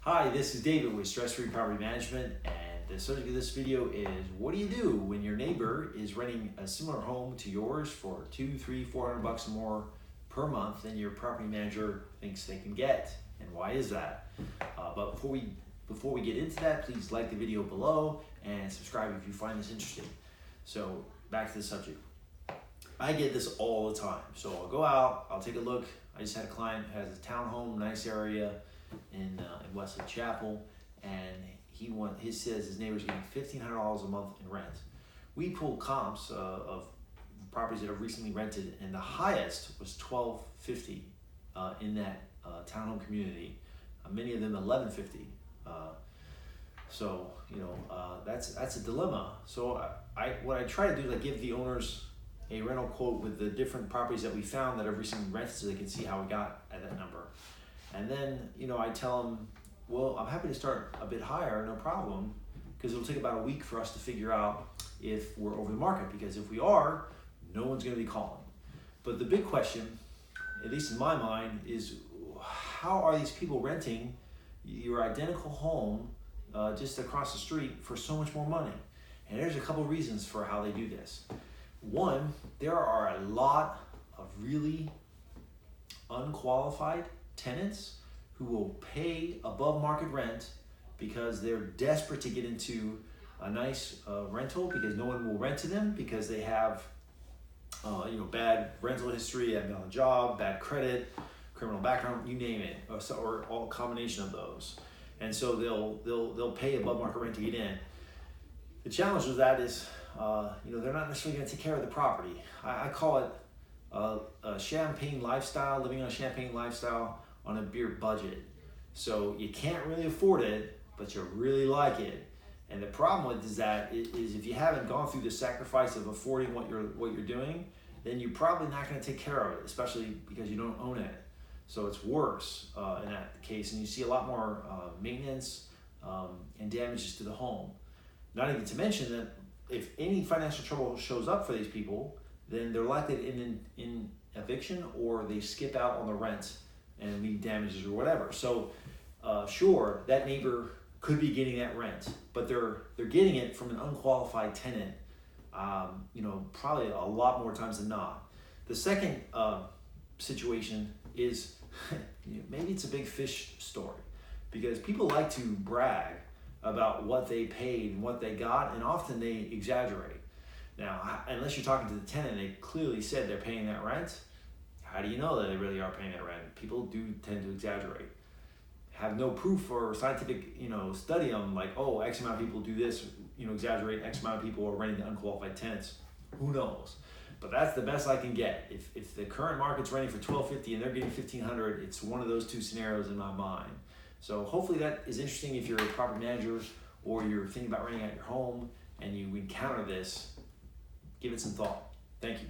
Hi, this is David with Stress Free Property Management, and the subject of this video is what do you do when your neighbor is renting a similar home to yours for $200, $300, $400 more per month than your property manager thinks they can get, and why is that? But before we get into that, please like the video below and subscribe if you find this interesting. So back to the subject. I get this all the time. So I'll go out, I'll take a look. I just had a client who has a townhome, nice area in Wesley Chapel, and he says his neighbor's getting $1,500 a month in rent. We pulled comps of properties that have recently rented, and the highest was $1,250 in that townhome community. Many of them $1,150. So that's a dilemma. So what I try to do is I give the owners a rental quote with the different properties that we found that have recently rented, so they can see how we got at that number. And then I tell them, well, I'm happy to start a bit higher, no problem, because it'll take about a week for us to figure out if we're over the market, because if we are, no one's going to be calling. But the big question, at least in my mind, is how are these people renting your identical home just across the street for so much more money? And there's a couple reasons for how they do this. One, there are a lot of really unqualified tenants who will pay above market rent because they're desperate to get into a nice rental, because no one will rent to them because they have bad rental history, haven't been on a job, bad credit, criminal background, you name it, or all combination of those. And so they'll pay above market rent to get in. The challenge with that is they're not necessarily going to take care of the property. I call it a champagne lifestyle, living on a champagne lifestyle on a beer budget. So you can't really afford it, but you really like it. And the problem with is if you haven't gone through the sacrifice of affording what you're doing, then you're probably not going to take care of it, especially because you don't own it. So it's worse in that case, and you see a lot more maintenance and damages to the home. Not even to mention that if any financial trouble shows up for these people, then they're likely to end in eviction, or they skip out on the rent and leave damages or whatever. So sure, that neighbor could be getting that rent, but they're getting it from an unqualified tenant, probably a lot more times than not. The second situation is maybe it's a big fish story, because people like to brag about what they paid and what they got, and often they exaggerate. Now, unless you're talking to the tenant, they clearly said they're paying that rent. How do you know that they really are paying that rent? People do tend to exaggerate. Have no proof or scientific, study on like, oh, X amount of people do this, exaggerate, X amount of people are renting to unqualified tenants. Who knows? But that's the best I can get. If the current market's renting for $1,250 and they're getting $1,500, it's one of those two scenarios in my mind. So hopefully that is interesting if you're a property manager or you're thinking about renting out your home and you encounter this. Give it some thought. Thank you.